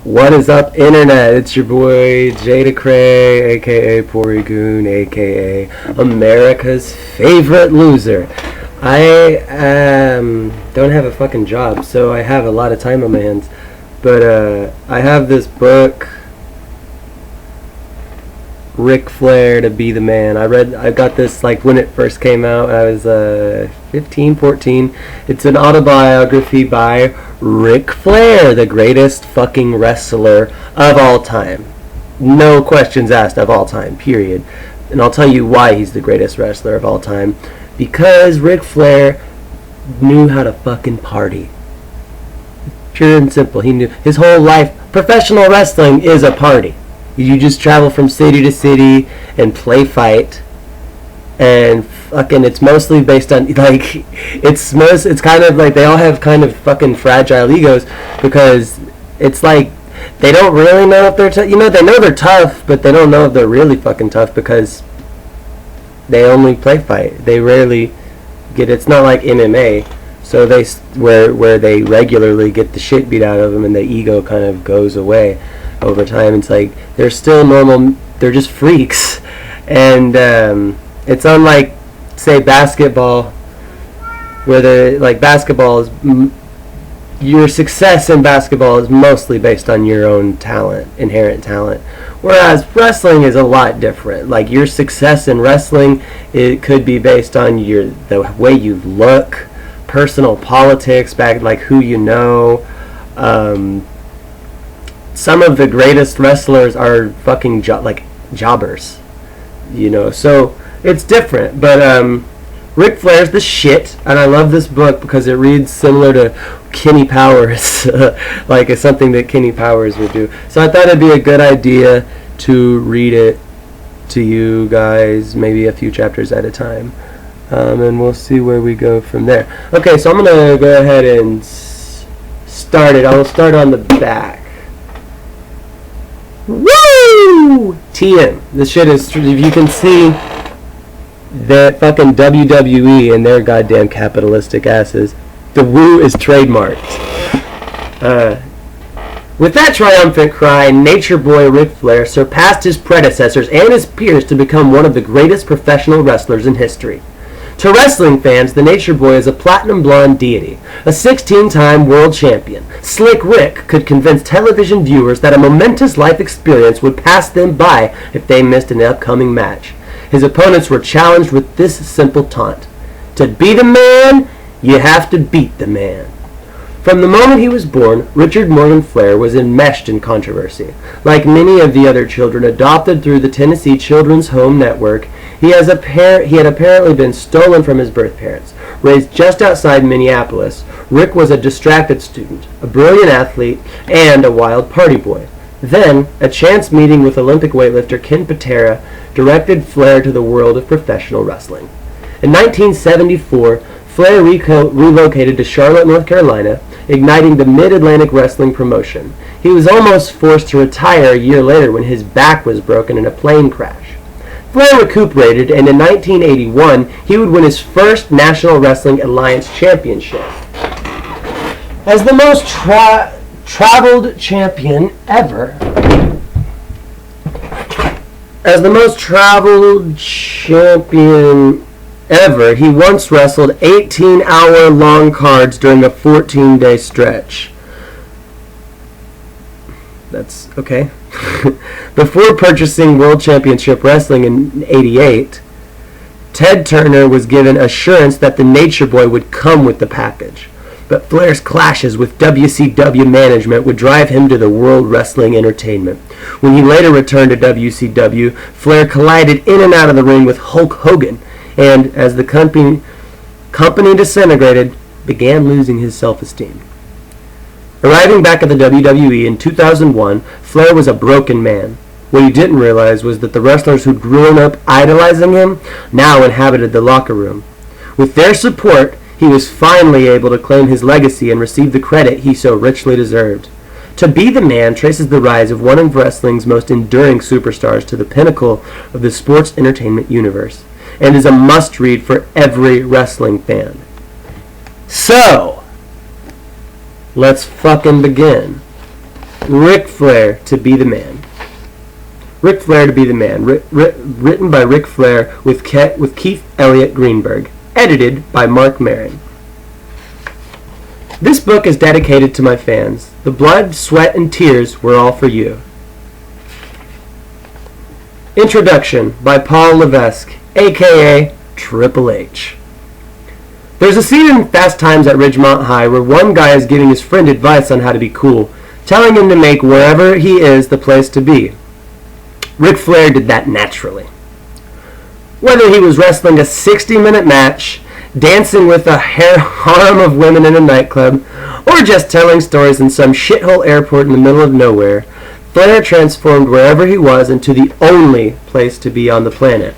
What is up, Internet? It's your boy JayDaKray, aka Porygoon, aka America's favorite loser. I don't have a fucking job, so I have a lot of time on my hands. But I have this book, Ric Flair, To Be the Man. I got this like when it first came out. I was 15, 14. It's an autobiography by Ric Flair, the greatest fucking wrestler of all time. No questions asked, of all time, period. And I'll tell you why he's the greatest wrestler of all time. Because Ric Flair knew how to fucking party. Pure and simple. He knew his whole life. Professional wrestling is a party. You just travel from city to city and play fight, and fucking it's mostly based on like it's kind of like they all have kind of fucking fragile egos, because it's like they don't really know if they're they know they're tough, but they don't know if they're really fucking tough because they only play fight. They rarely get. It's not like MMA, so they where they regularly get the shit beat out of them and the ego kind of goes away over time. It's like they're still normal, they're just freaks. And it's unlike, say, basketball, where basketball is your success in basketball is mostly based on your own talent, inherent talent, whereas wrestling is a lot different. Like your success in wrestling, it could be based on the way you look, personal politics, like who you know. Some of the greatest wrestlers are fucking jobbers, so it's different. But Ric Flair's the shit, and I love this book because it reads similar to Kenny Powers, like it's something that Kenny Powers would do. So I thought it'd be a good idea to read it to you guys, maybe a few chapters at a time, and we'll see where we go from there. Okay, so I'm gonna go ahead and start it. I'll start on the back. Woo! TM. This shit is, if you can see that fucking WWE and their goddamn capitalistic asses, the woo is trademarked. With that triumphant cry, Nature Boy Ric Flair surpassed his predecessors and his peers to become one of the greatest professional wrestlers in history. To wrestling fans, the Nature Boy is a platinum blonde deity, a 16-time world champion. Slick Rick could convince television viewers that a momentous life experience would pass them by if they missed an upcoming match. His opponents were challenged with this simple taunt: to be the man, you have to beat the man. From the moment he was born, Richard Morgan Flair was enmeshed in controversy. Like many of the other children adopted through the Tennessee Children's Home Network, he had apparently been stolen from his birth parents. Raised just outside Minneapolis, Rick was a distracted student, a brilliant athlete, and a wild party boy. Then, a chance meeting with Olympic weightlifter Ken Patera directed Flair to the world of professional wrestling. In 1974, Flair relocated to Charlotte, North Carolina, igniting the Mid-Atlantic Wrestling promotion. He was almost forced to retire a year later when his back was broken in a plane crash. Flair recuperated, and in 1981, he would win his first National Wrestling Alliance Championship. As the most traveled champion ever, he once wrestled 18-hour-long cards during a 14-day stretch. That's okay. Before purchasing World Championship Wrestling in '88, Ted Turner was given assurance that the Nature Boy would come with the package. But Flair's clashes with WCW management would drive him to the World Wrestling Entertainment. When he later returned to WCW, Flair collided in and out of the ring with Hulk Hogan, and as the company disintegrated, began losing his self-esteem. Arriving back at the WWE in 2001, Flair was a broken man. What he didn't realize was that the wrestlers who'd grown up idolizing him now inhabited the locker room. With their support, he was finally able to claim his legacy and receive the credit he so richly deserved. To Be the Man traces the rise of one of wrestling's most enduring superstars to the pinnacle of the sports entertainment universe, and is a must-read for every wrestling fan. So, let's fucking begin. Ric Flair to Be the Man. Ric Flair to Be the Man. Written by Ric Flair with Keith Elliott Greenberg. Edited by Mark Maron. This book is dedicated to my fans. The blood, sweat, and tears were all for you. Introduction by Paul Levesque, a.k.a. Triple H. There's a scene in Fast Times at Ridgemont High where one guy is giving his friend advice on how to be cool, telling him to make wherever he is the place to be. Ric Flair did that naturally. Whether he was wrestling a 60-minute match, dancing with a harem of women in a nightclub, or just telling stories in some shithole airport in the middle of nowhere, Flair transformed wherever he was into the only place to be on the planet.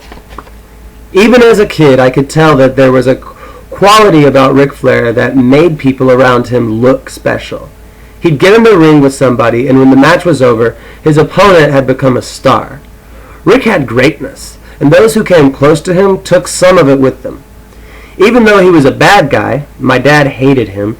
Even as a kid, I could tell that there was a quality about Ric Flair that made people around him look special. He'd get in the ring with somebody, and when the match was over, his opponent had become a star. Ric had greatness, and those who came close to him took some of it with them. Even though he was a bad guy, my dad hated him,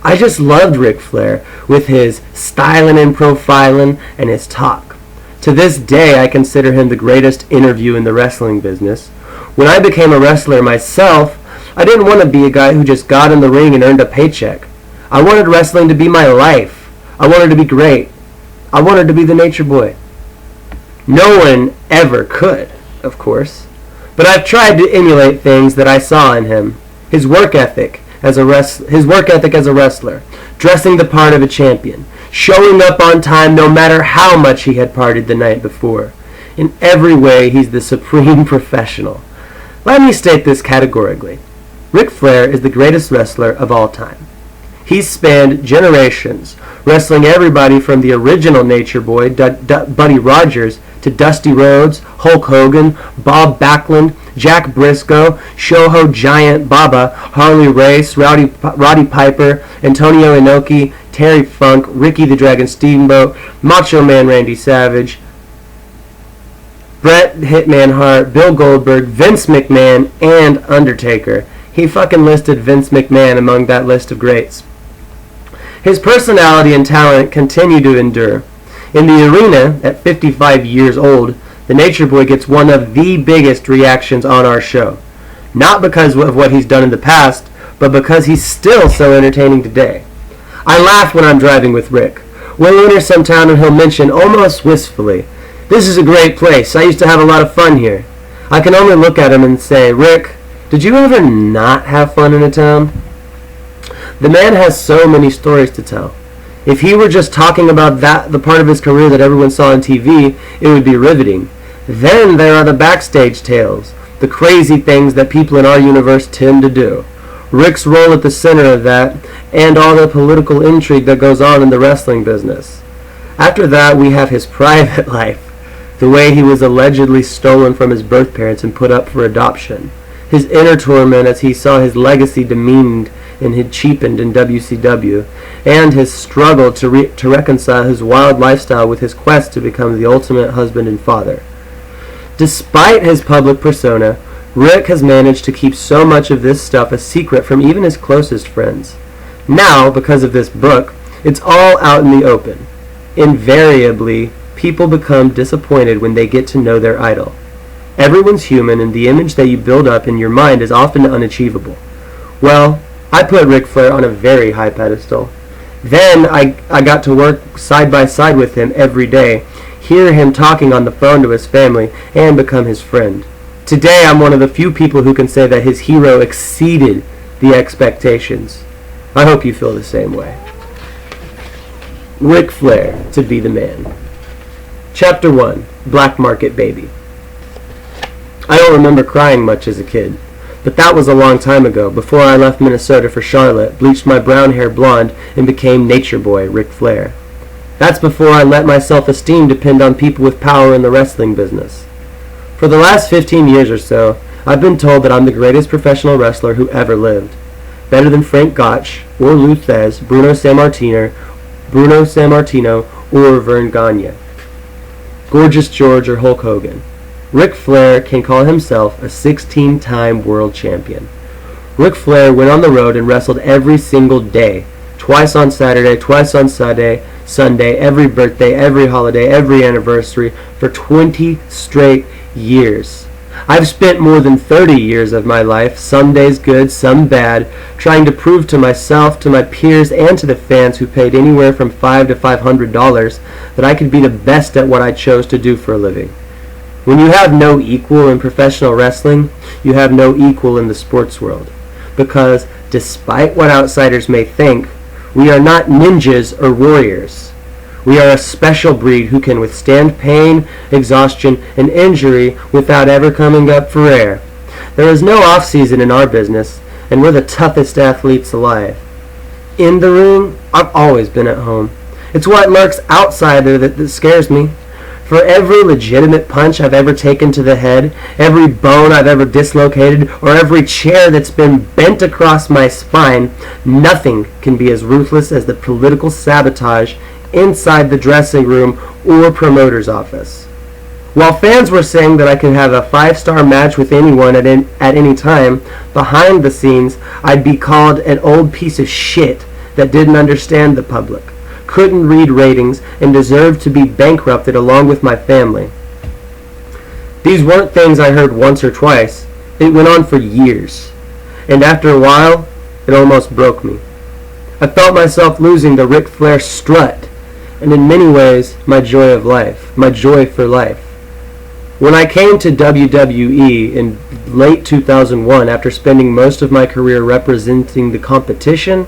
I just loved Ric Flair with his styling and profiling and his talk. To this day, I consider him the greatest interview in the wrestling business. When I became a wrestler myself, I didn't want to be a guy who just got in the ring and earned a paycheck. I wanted wrestling to be my life. I wanted to be great. I wanted to be the Nature Boy. No one ever could, of course. But I've tried to emulate things that I saw in him. His work ethic as a wrestler, dressing the part of a champion, showing up on time no matter how much he had partied the night before. In every way, he's the supreme professional. Let me state this categorically. Ric Flair is the greatest wrestler of all time. He's spanned generations, wrestling everybody from the original Nature Boy, Buddy Rogers, to Dusty Rhodes, Hulk Hogan, Bob Backlund, Jack Briscoe, Shoho Giant Baba, Harley Race, Roddy Piper, Antonio Inoki, Terry Funk, Ricky the Dragon Steamboat, Macho Man Randy Savage, Bret Hitman Hart, Bill Goldberg, Vince McMahon, and Undertaker. He fucking listed Vince McMahon among that list of greats. His personality and talent continue to endure. In the arena, at 55 years old, the Nature Boy gets one of the biggest reactions on our show. Not because of what he's done in the past, but because he's still so entertaining today. I laugh when I'm driving with Rick. We'll enter some town and he'll mention, almost wistfully, "This is a great place. I used to have a lot of fun here." I can only look at him and say, "Rick, did you ever not have fun in a town?" The man has so many stories to tell. If he were just talking about the part of his career that everyone saw on TV, it would be riveting. Then there are the backstage tales, the crazy things that people in our universe tend to do. Rick's role at the center of that, and all the political intrigue that goes on in the wrestling business. After that, we have his private life, the way he was allegedly stolen from his birth parents and put up for adoption, his inner torment as he saw his legacy demeaned and had cheapened in WCW, and his struggle to reconcile his wild lifestyle with his quest to become the ultimate husband and father. Despite his public persona, Rick has managed to keep so much of this stuff a secret from even his closest friends. Now, because of this book, it's all out in the open. Invariably, people become disappointed when they get to know their idol. Everyone's human, and the image that you build up in your mind is often unachievable. Well, I put Ric Flair on a very high pedestal. Then I got to work side by side with him every day, hear him talking on the phone to his family, and become his friend. Today I'm one of the few people who can say that his hero exceeded the expectations. I hope you feel the same way. Ric Flair to Be the Man. Chapter 1, Black Market Baby. I don't remember crying much as a kid. But that was a long time ago, before I left Minnesota for Charlotte, bleached my brown hair blonde, and became Nature Boy Ric Flair. That's before I let my self-esteem depend on people with power in the wrestling business. For the last 15 years or so, I've been told that I'm the greatest professional wrestler who ever lived. Better than Frank Gotch, or Lou Thez, Bruno Sammartino, or Vern Gagne. Gorgeous George or Hulk Hogan. Ric Flair can call himself a 16-time world champion. Ric Flair went on the road and wrestled every single day, twice on Saturday, twice on Sunday, every birthday, every holiday, every anniversary for 20 straight years. I've spent more than 30 years of my life, some days good, some bad, trying to prove to myself, to my peers, and to the fans who paid anywhere from $5 to $500 that I could be the best at what I chose to do for a living. When you have no equal in professional wrestling, you have no equal in the sports world. Because despite what outsiders may think, we are not ninjas or warriors. We are a special breed who can withstand pain, exhaustion, and injury without ever coming up for air. There is no off-season in our business, and we're the toughest athletes alive. In the ring, I've always been at home. It's what lurks outside there that scares me. For every legitimate punch I've ever taken to the head, every bone I've ever dislocated, or every chair that's been bent across my spine, nothing can be as ruthless as the political sabotage inside the dressing room or promoter's office. While fans were saying that I could have a 5-star match with anyone at any time, behind the scenes I'd be called an old piece of shit that didn't understand the public, couldn't read ratings, and deserved to be bankrupted along with my family. These weren't things I heard once or twice. It went on for years, and after a while, it almost broke me. I felt myself losing the Ric Flair strut, and in many ways, my joy of life, my joy for life. When I came to WWE in late 2001, after spending most of my career representing the competition,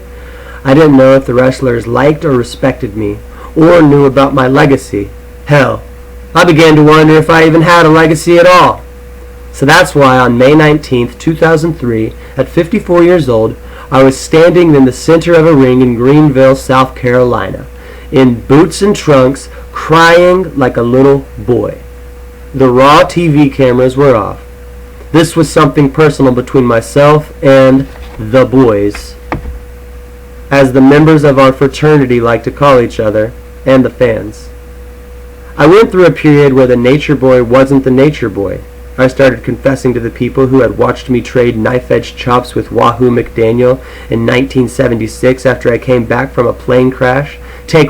I didn't know if the wrestlers liked or respected me, or knew about my legacy. Hell, I began to wonder if I even had a legacy at all. So that's why on May 19th, 2003, at 54 years old, I was standing in the center of a ring in Greenville, South Carolina, in boots and trunks, crying like a little boy. The Raw TV cameras were off. This was something personal between myself and the boys, as the members of our fraternity like to call each other, and the fans. I went through a period where the nature boy wasn't the nature boy. I started confessing to the people who had watched me trade knife-edge chops with Wahoo McDaniel in 1976 after I came back from a plane crash, take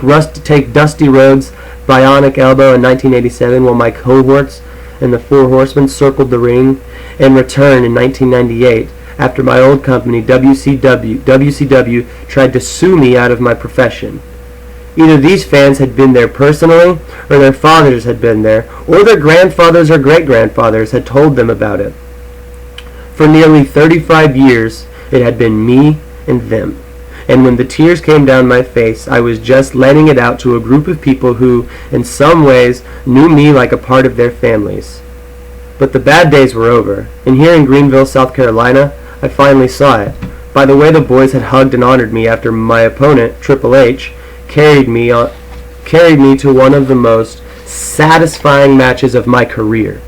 Dusty Rhodes' bionic elbow in 1987 while my cohorts and the Four Horsemen circled the ring, and return in 1998 after my old company, WCW, tried to sue me out of my profession. Either these fans had been there personally, or their fathers had been there, or their grandfathers or great-grandfathers had told them about it. For nearly 35 years, it had been me and them. And when the tears came down my face, I was just letting it out to a group of people who, in some ways, knew me like a part of their families. But the bad days were over, and here in Greenville, South Carolina, I finally saw it, by the way the boys had hugged and honored me after my opponent, Triple H, carried me to one of the most satisfying matches of my career.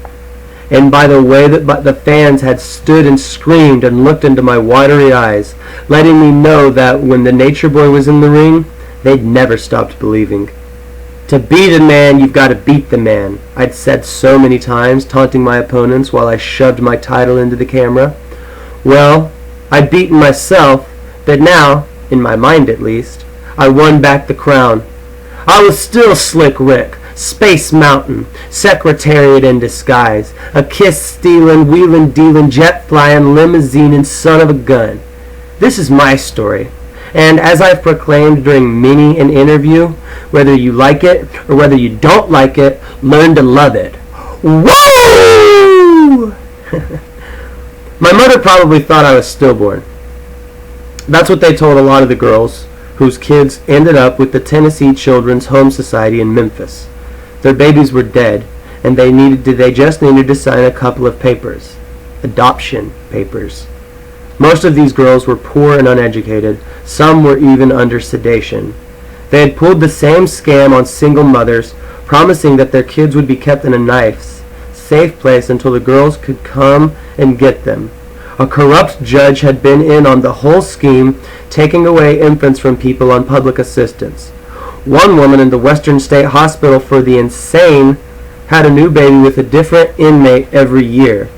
And by the way that the fans had stood and screamed and looked into my watery eyes, letting me know that when the Nature Boy was in the ring, they'd never stopped believing. To be the man, you've got to beat the man, I'd said so many times, taunting my opponents while I shoved my title into the camera. Well, I'd beaten myself, but now, in my mind at least, I won back the crown. I was still Slick Rick, Space Mountain, Secretariat in disguise, a kiss-stealing, wheelin'-dealin', jet-flying, limousine-ing son of a gun. This is my story, and as I've proclaimed during many an interview, whether you like it or whether you don't like it, learn to love it. Woo! My mother probably thought I was stillborn. That's what they told a lot of the girls whose kids ended up with the Tennessee Children's Home Society in Memphis. Their babies were dead, and they just needed to sign a couple of papers. Adoption papers. Most of these girls were poor and uneducated. Some were even under sedation. They had pulled the same scam on single mothers, promising that their kids would be kept in a nice, safe place until the girls could come and get them. A corrupt judge had been in on the whole scheme, taking away infants from people on public assistance. One woman in the Western State Hospital for the Insane had a new baby with a different inmate every year.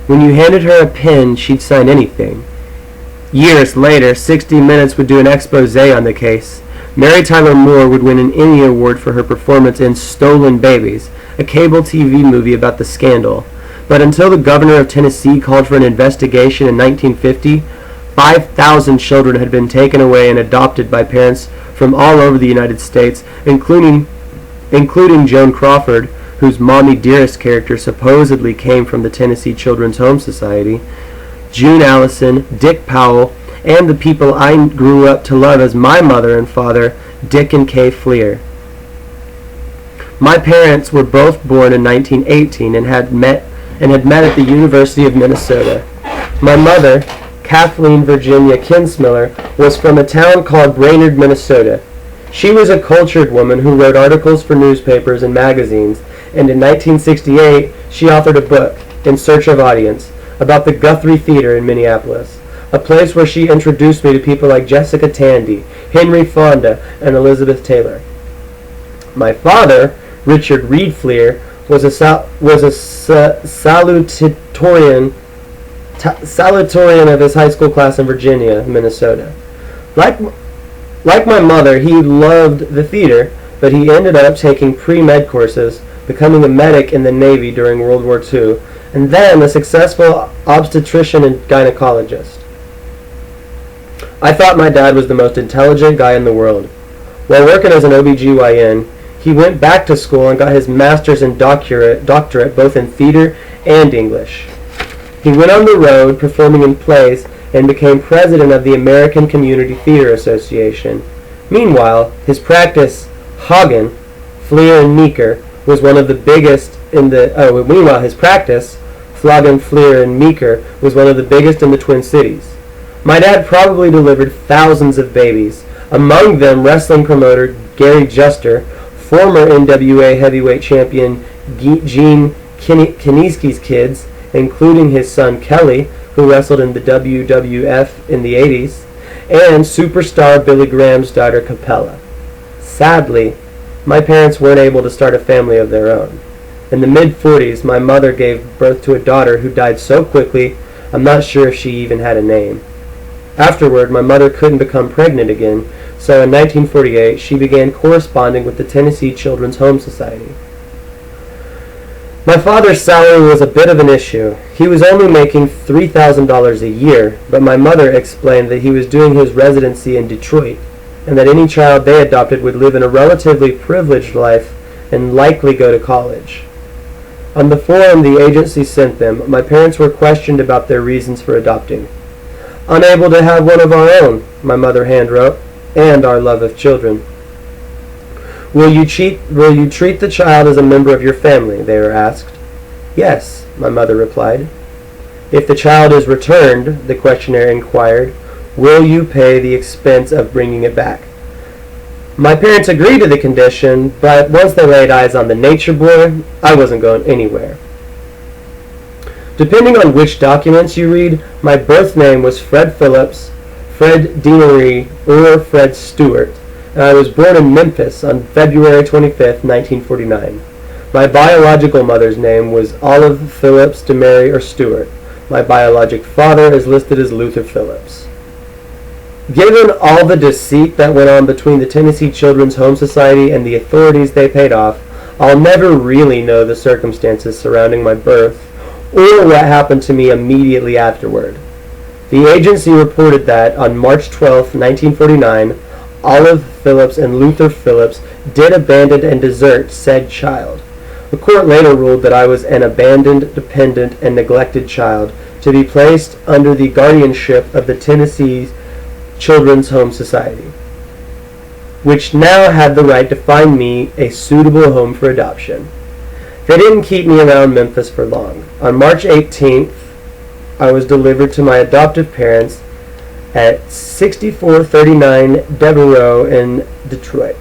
When you handed her a pen, she'd sign anything. Years later, 60 Minutes would do an expose on the case. Mary Tyler Moore would win an Emmy Award for her performance in Stolen Babies, a cable TV movie about the scandal. But until the governor of Tennessee called for an investigation in 1950, 5,000 children had been taken away and adopted by parents from all over the United States, including Joan Crawford, whose Mommy Dearest character supposedly came from the Tennessee Children's Home Society, June Allison, Dick Powell, and the people I grew up to love as my mother and father, Dick and Kay Flair. My parents were both born in 1918 and had met at the University of Minnesota. My mother, Kathleen Virginia Kinsmiller, was from a town called Brainerd, Minnesota. She was a cultured woman who wrote articles for newspapers and magazines, and in 1968 she authored a book, In Search of Audience, about the Guthrie Theater in Minneapolis, a place where she introduced me to people like Jessica Tandy, Henry Fonda, and Elizabeth Taylor. My father, Richard Reed Flair, was a salutatorian of his high school class in Virginia, Minnesota. Like my mother, he loved the theater, but he ended up taking pre-med courses, becoming a medic in the Navy during World War II, and then a successful obstetrician and gynecologist. I thought my dad was the most intelligent guy in the world. While working as an OBGYN, he went back to school and got his master's and doctorate both in theater and English. He went on the road performing in plays and became president of the American Community Theater Association. Meanwhile, his practice, Hagen, Flair and Meeker, was one of the biggest in the Flogan, Flair and Meeker was one of the biggest in the Twin Cities. My dad probably delivered thousands of babies, among them wrestling promoter Gary Juster, former NWA heavyweight champion Gene Kiniski's kids, including his son Kelly, who wrestled in the WWF in the 80s, and superstar Billy Graham's daughter Capella. Sadly, my parents weren't able to start a family of their own. In the mid-40s, my mother gave birth to a daughter who died so quickly, I'm not sure if she even had a name. Afterward, my mother couldn't become pregnant again, so in 1948, she began corresponding with the Tennessee Children's Home Society. My father's salary was a bit of an issue. He was only making $3,000 a year, but my mother explained that he was doing his residency in Detroit, and that any child they adopted would live in a relatively privileged life and likely go to college. On the form the agency sent them, my parents were questioned about their reasons for adopting. Unable to have one of our own, my mother handwrote, and our love of children. Will you treat the child as a member of your family, they were asked. Yes, my mother replied. If the child is returned, the questionnaire inquired, will you pay the expense of bringing it back? My parents agreed to the condition, but once they laid eyes on the nature boy, I wasn't going anywhere. Depending on which documents you read, my birth name was Fred Phillips, Fred Deanery, or Fred Stewart, and I was born in Memphis on February 25th, 1949. My biological mother's name was Olive Phillips DeMary or Stewart. My biologic father is listed as Luther Phillips. Given all the deceit that went on between the Tennessee Children's Home Society and the authorities they paid off, I'll never really know the circumstances surrounding my birth or what happened to me immediately afterward. The agency reported that on March 12, 1949, Olive Phillips and Luther Phillips did abandon and desert said child. The court later ruled that I was an abandoned, dependent, and neglected child to be placed under the guardianship of the Tennessee Children's Home Society, which now had the right to find me a suitable home for adoption. They didn't keep me around Memphis for long. On March 18th, I was delivered to my adoptive parents at 6439 Devereaux in Detroit,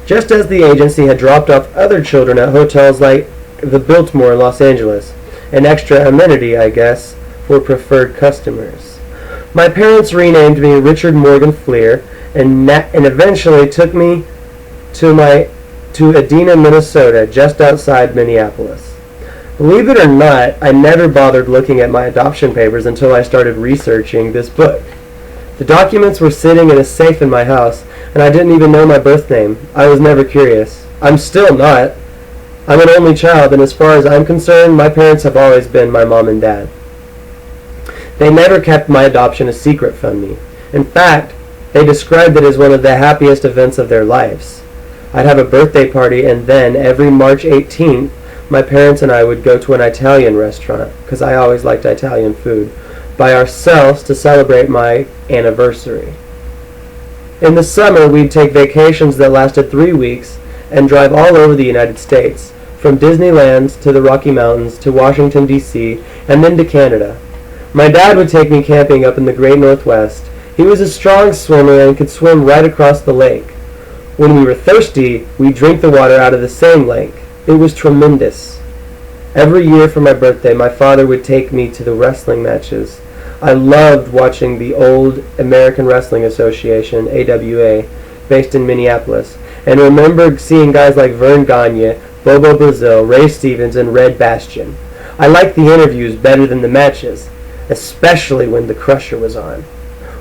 just as the agency had dropped off other children at hotels like the Biltmore in Los Angeles, an extra amenity, I guess, for preferred customers. My parents renamed me Richard Morgan Flair and eventually took me to Edina, Minnesota, just outside Minneapolis. Believe it or not, I never bothered looking at my adoption papers until I started researching this book. The documents were sitting in a safe in my house, and I didn't even know my birth name. I was never curious. I'm still not. I'm an only child, and as far as I'm concerned, my parents have always been my mom and dad. They never kept my adoption a secret from me. In fact, they described it as one of the happiest events of their lives. I'd have a birthday party, and then, every March 18th, my parents and I would go to an Italian restaurant, because I always liked Italian food, by ourselves to celebrate my anniversary. In the summer, we'd take vacations that lasted 3 weeks and drive all over the United States, from Disneyland to the Rocky Mountains to Washington, D.C., and then to Canada. My dad would take me camping up in the Great Northwest. He was a strong swimmer and could swim right across the lake. When we were thirsty, we'd drink the water out of the same lake. It was tremendous. Every year for my birthday, my father would take me to the wrestling matches. I loved watching the old American Wrestling Association, AWA, based in Minneapolis, and remember seeing guys like Vern Gagne, Bobo Brazil, Ray Stevens, and Red Bastion. I liked the interviews better than the matches, especially when the Crusher was on.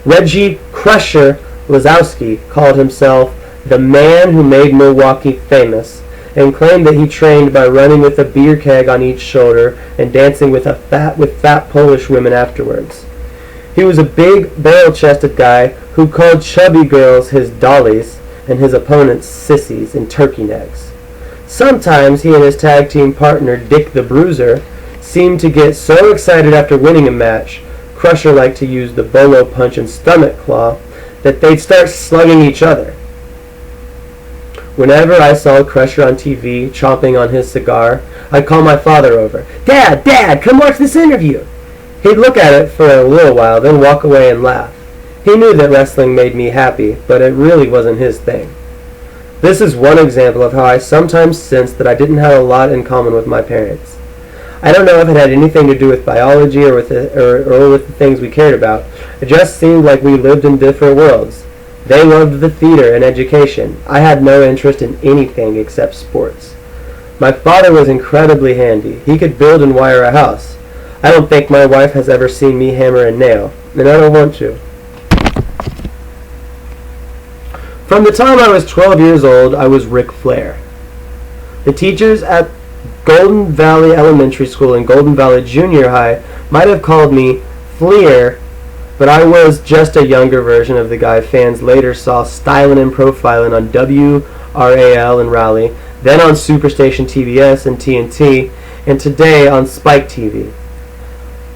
Reggie Crusher Lazowski called himself the man who made Milwaukee famous, and claimed that he trained by running with a beer keg on each shoulder and dancing with fat Polish women afterwards. He was a big, barrel-chested guy who called chubby girls his dollies and his opponents sissies and turkey necks. Sometimes he and his tag team partner, Dick the Bruiser, seemed to get so excited after winning a match, Crusher liked to use the bolo punch and stomach claw, that they'd start slugging each other. Whenever I saw Crusher on TV chomping on his cigar, I'd call my father over. Dad, come watch this interview. He'd look at it for a little while, then walk away and laugh. He knew that wrestling made me happy, but it really wasn't his thing. This is one example of how I sometimes sensed that I didn't have a lot in common with my parents. I don't know if it had anything to do with biology or with the things we cared about. It just seemed like we lived in different worlds. They loved the theater and education. I had no interest in anything except sports. My father was incredibly handy. He could build and wire a house. I don't think my wife has ever seen me hammer a nail, and I don't want to. From the time I was 12 years old, I was Ric Flair. The teachers at Golden Valley Elementary School and Golden Valley Junior High might have called me Flair, but I was just a younger version of the guy fans later saw styling and profiling on WRAL and Raleigh, then on Superstation TBS and TNT, and today on Spike TV.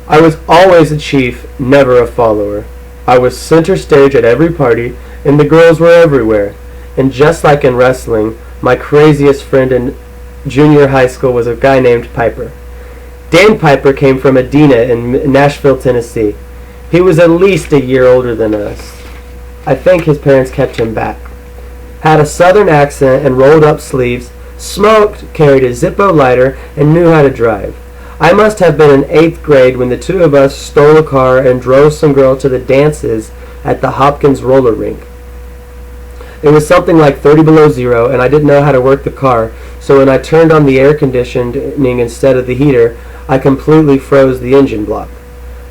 I was always a chief, never a follower. I was center stage at every party, and the girls were everywhere. And just like in wrestling, my craziest friend in junior high school was a guy named Piper. Dan Piper came from Edina in Nashville, Tennessee. He was at least a year older than us. I think his parents kept him back. Had a southern accent and rolled up sleeves, smoked, carried a Zippo lighter, and knew how to drive. I must have been in 8th grade when the two of us stole a car and drove some girl to the dances at the Hopkins roller rink. It was something like 30 below zero, and I didn't know how to work the car, so when I turned on the air conditioning instead of the heater, I completely froze the engine block.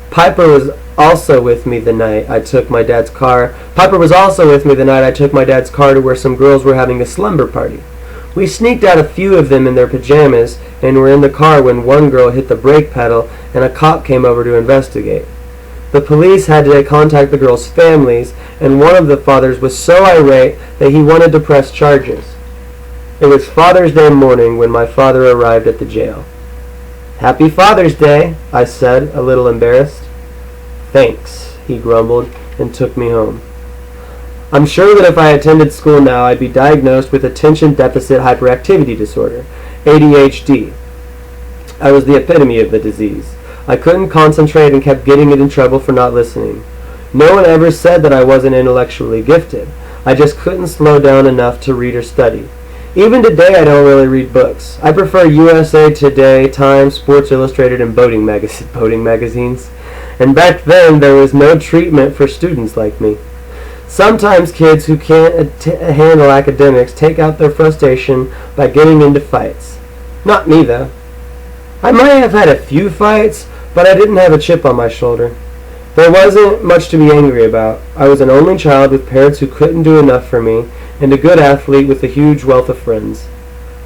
Piper was also with me the night I took my dad's car to where some girls were having a slumber party. We sneaked out a few of them in their pajamas and were in the car when one girl hit the brake pedal and a cop came over to investigate. The police had to contact the girls' families, and one of the fathers was so irate that he wanted to press charges. It was Father's Day morning when my father arrived at the jail. "Happy Father's Day," I said, a little embarrassed. "Thanks," he grumbled and took me home. I'm sure that if I attended school now, I'd be diagnosed with attention deficit hyperactivity disorder, ADHD. I was the epitome of the disease. I couldn't concentrate and kept getting in trouble for not listening. No one ever said that I wasn't intellectually gifted. I just couldn't slow down enough to read or study. Even today, I don't really read books. I prefer USA Today, Time, Sports Illustrated, and boating magazines. And back then, there was no treatment for students like me. Sometimes kids who can't handle academics take out their frustration by getting into fights. Not me, though. I might have had a few fights, but I didn't have a chip on my shoulder. There wasn't much to be angry about. I was an only child with parents who couldn't do enough for me, and a good athlete with a huge wealth of friends.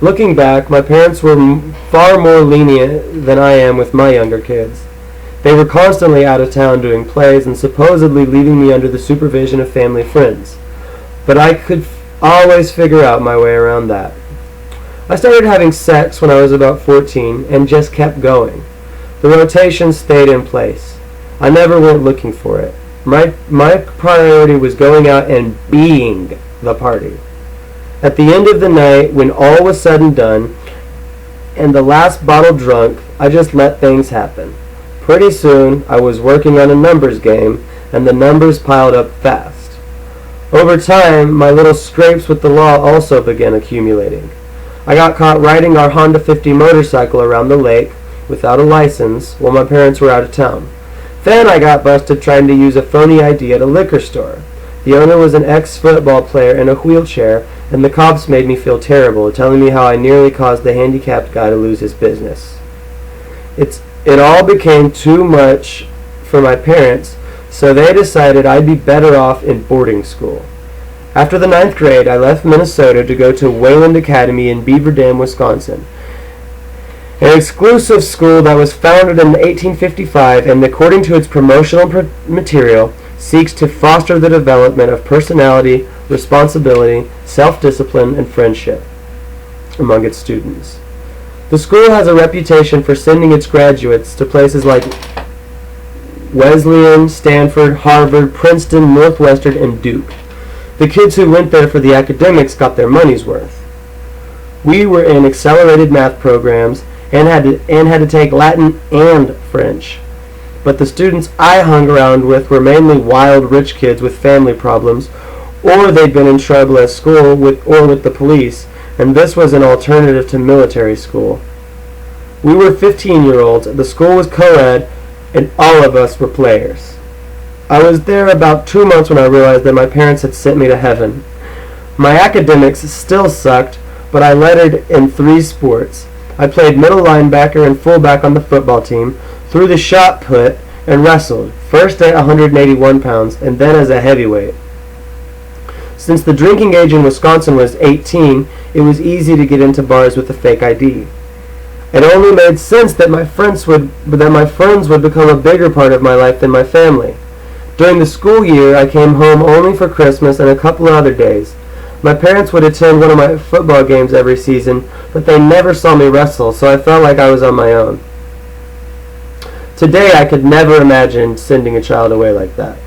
Looking back, my parents were far more lenient than I am with my younger kids. They were constantly out of town doing plays and supposedly leaving me under the supervision of family friends. But I could always figure out my way around that. I started having sex when I was about 14 and just kept going. The rotation stayed in place. I never went looking for it. My priority was going out and being the party. At the end of the night, when all was said and done, and the last bottle drunk, I just let things happen. Pretty soon, I was working on a numbers game, and the numbers piled up fast. Over time, my little scrapes with the law also began accumulating. I got caught riding our Honda 50 motorcycle around the lake without a license while my parents were out of town. Then I got busted trying to use a phony ID at a liquor store. The owner was an ex-football player in a wheelchair, and the cops made me feel terrible, telling me how I nearly caused the handicapped guy to lose his business. It all became too much for my parents, so they decided I'd be better off in boarding school. After the 9th grade, I left Minnesota to go to Wayland Academy in Beaver Dam, Wisconsin, an exclusive school that was founded in 1855 and, according to its promotional material, seeks to foster the development of personality, responsibility, self-discipline, and friendship among its students. The school has a reputation for sending its graduates to places like Wesleyan, Stanford, Harvard, Princeton, Northwestern, and Duke. The kids who went there for the academics got their money's worth. We were in accelerated math programs and had to take Latin and French. But the students I hung around with were mainly wild rich kids with family problems, or they'd been in trouble at school with the police, and this was an alternative to military school. We were 15-year-olds, the school was co-ed, and all of us were players. I was there about 2 months when I realized that my parents had sent me to heaven. My academics still sucked, but I lettered in 3 sports. I played middle linebacker and fullback on the football team, threw the shot put, and wrestled, first at 181 pounds and then as a heavyweight. Since the drinking age in Wisconsin was 18, it was easy to get into bars with a fake ID. It only made sense that my friends would become a bigger part of my life than my family. During the school year, I came home only for Christmas and a couple of other days. My parents would attend one of my football games every season, but they never saw me wrestle, so I felt like I was on my own. Today, I could never imagine sending a child away like that.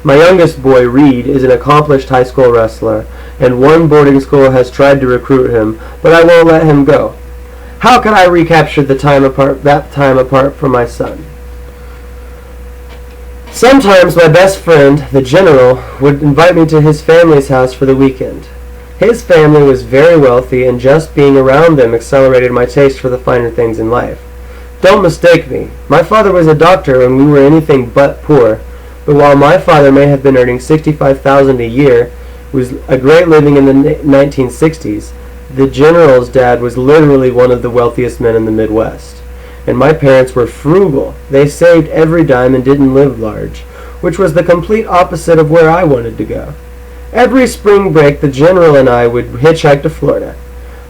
My youngest boy, Reed, is an accomplished high school wrestler, and one boarding school has tried to recruit him, but I won't let him go. How can I recapture that time apart from my son? Sometimes my best friend, the General, would invite me to his family's house for the weekend. His family was very wealthy, and just being around them accelerated my taste for the finer things in life. Don't mistake me. My father was a doctor and we were anything but poor, but while my father may have been earning $65,000 a year, was a great living in the 1960s, the General's dad was literally one of the wealthiest men in the Midwest. And my parents were frugal. They saved every dime and didn't live large, which was the complete opposite of where I wanted to go. Every spring break, the General and I would hitchhike to Florida.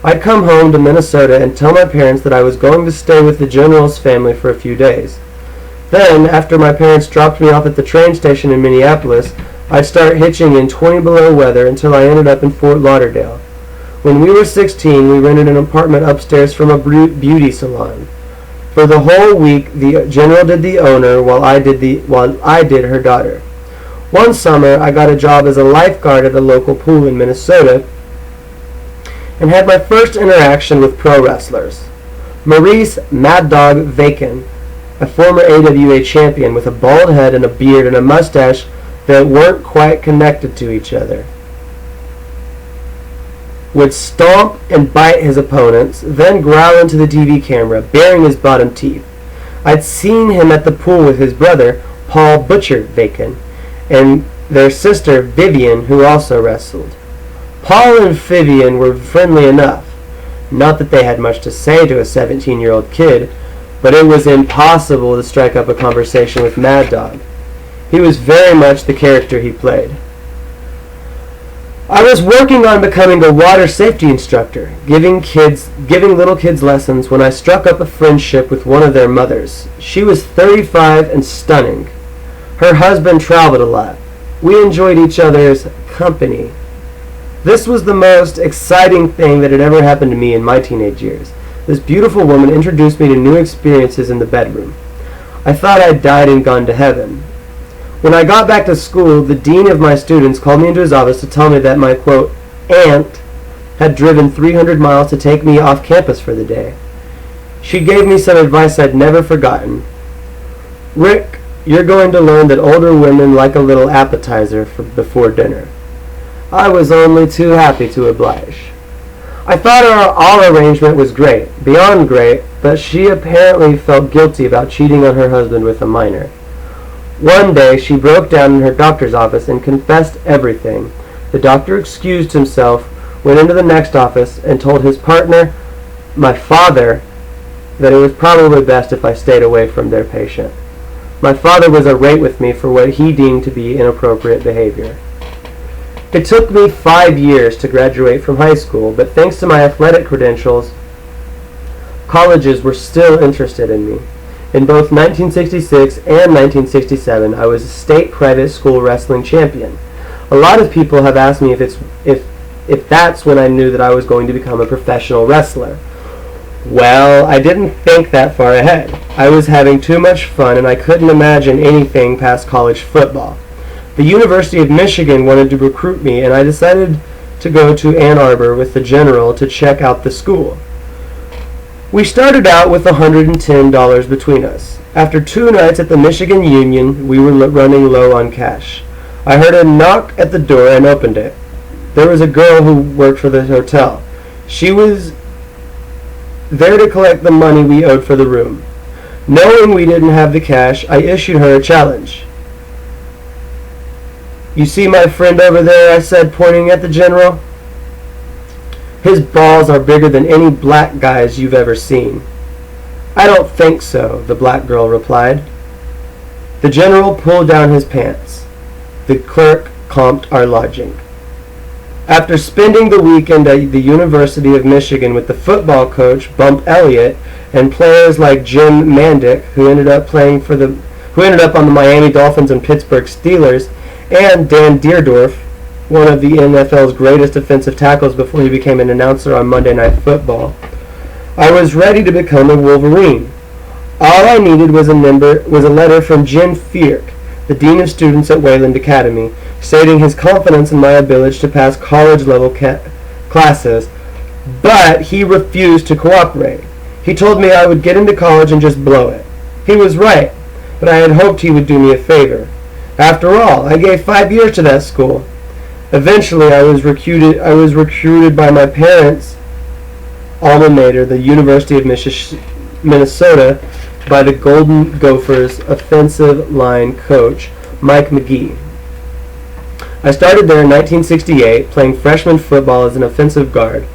I'd come home to Minnesota and tell my parents that I was going to stay with the General's family for a few days. Then, after my parents dropped me off at the train station in Minneapolis, I'd start hitching in 20 below weather until I ended up in Fort Lauderdale. When we were 16, we rented an apartment upstairs from a beauty salon. For the whole week, the General did the owner while I did her daughter. One summer, I got a job as a lifeguard at a local pool in Minnesota and had my first interaction with pro wrestlers. Maurice Mad Dog Vacan, a former AWA champion with a bald head and a beard and a mustache that weren't quite connected to each other, would stomp and bite his opponents, then growl into the TV camera, baring his bottom teeth. I'd seen him at the pool with his brother, Paul Butcher Vacan, and their sister, Vivian, who also wrestled. Paul and Vivian were friendly enough. Not that they had much to say to a 17-year-old kid, but it was impossible to strike up a conversation with Mad Dog. He was very much the character he played. I was working on becoming a water safety instructor, giving little kids lessons when I struck up a friendship with one of their mothers. She was 35 and stunning. Her husband traveled a lot. We enjoyed each other's company. This was the most exciting thing that had ever happened to me in my teenage years. This beautiful woman introduced me to new experiences in the bedroom. I thought I'd died and gone to heaven. When I got back to school, the dean of my students called me into his office to tell me that my, quote, aunt had driven 300 miles to take me off campus for the day. She gave me some advice I'd never forgotten. Rick, you're going to learn that older women like a little appetizer before dinner. I was only too happy to oblige. I thought our arrangement was great, beyond great, but she apparently felt guilty about cheating on her husband with a minor. One day, she broke down in her doctor's office and confessed everything. The doctor excused himself, went into the next office, and told his partner, my father, that it was probably best if I stayed away from their patient. My father was irate with me for what he deemed to be inappropriate behavior. It took me 5 years to graduate from high school, but thanks to my athletic credentials, colleges were still interested in me. In both 1966 and 1967, I was a state private school wrestling champion. A lot of people have asked me if that's when I knew that I was going to become a professional wrestler. Well, I didn't think that far ahead. I was having too much fun and I couldn't imagine anything past college football. The University of Michigan wanted to recruit me and I decided to go to Ann Arbor with the general to check out the school. We started out with $110 between us. After 2 nights at the Michigan Union, we were running low on cash. I heard a knock at the door and opened it. There was a girl who worked for the hotel. She was there to collect the money we owed for the room. Knowing we didn't have the cash, I issued her a challenge. You see my friend over there, I said, pointing at the general? His balls are bigger than any black guy's you've ever seen. I don't think so, the black girl replied. The general pulled down his pants. The clerk comped our lodging. After spending the weekend at the University of Michigan with the football coach, Bump Elliott, and players like Jim Mandick, who ended up on the Miami Dolphins and Pittsburgh Steelers, and Dan Deerdorf, one of the NFL's greatest defensive tackles before he became an announcer on Monday Night Football, I was ready to become a Wolverine. All I needed was a letter from Jim Fierk, the Dean of Students at Wayland Academy, stating his confidence in my ability to pass college-level classes, but he refused to cooperate. He told me I would get into college and just blow it. He was right, but I had hoped he would do me a favor. After all, I gave 5 years to that school. Eventually, I was recruited by my parents' alma mater, the University of Minnesota, by the Golden Gophers offensive line coach, Mike McGee. I started there in 1968, playing freshman football as an offensive guard.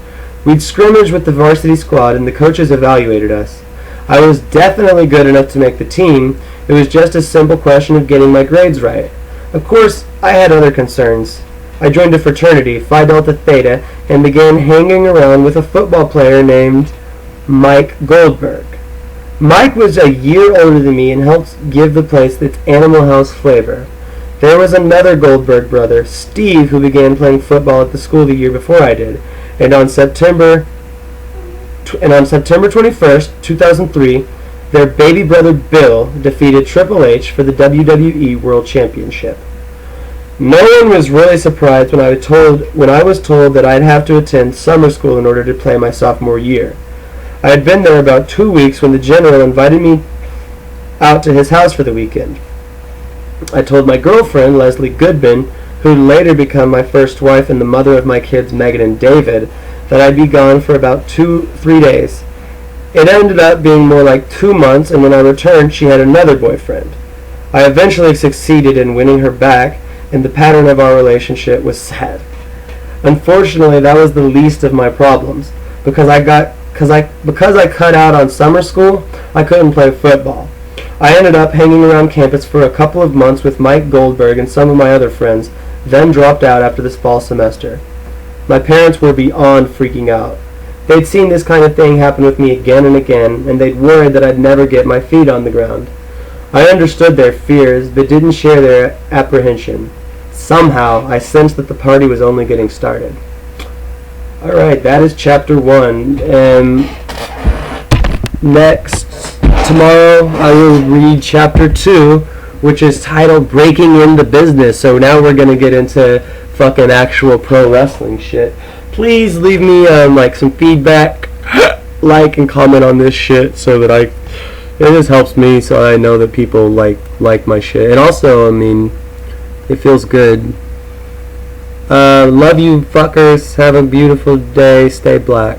We'd scrimmage with the varsity squad, and the coaches evaluated us. I was definitely good enough to make the team. It was just a simple question of getting my grades right. Of course, I had other concerns. I joined a fraternity, Phi Delta Theta, and began hanging around with a football player named Mike Goldberg. Mike was a year older than me and helped give the place its Animal House flavor. There was another Goldberg brother, Steve, who began playing football at the school the year before I did, and on September 21st, 2003, their baby brother Bill defeated Triple H for the WWE World Championship. No one was really surprised when I was told that I'd have to attend summer school in order to play my sophomore year. I had been there about 2 weeks when the general invited me out to his house for the weekend. I told my girlfriend, Leslie Goodman, who would later become my first wife and the mother of my kids, Megan and David, that I'd be gone for about 3 days. It ended up being more like 2 months, and when I returned, she had another boyfriend. I eventually succeeded in winning her back, and the pattern of our relationship was sad. Unfortunately, that was the least of my problems. Because I cut out on summer school, I couldn't play football. I ended up hanging around campus for a couple of months with Mike Goldberg and some of my other friends, then dropped out after this fall semester. My parents were beyond freaking out. They'd seen this kind of thing happen with me again and again, and they'd worried that I'd never get my feet on the ground. I understood their fears, but didn't share their apprehension. Somehow, I sensed that the party was only getting started. Alright, that is chapter 1. Next, tomorrow, I will read chapter 2, which is titled Breaking in the Business. So now we're going to get into fucking actual pro wrestling shit. Please leave me some feedback, like and comment on this shit so that it just helps me so I know that people like my shit. And also, it feels good. Love you fuckers. Have a beautiful day. Stay black.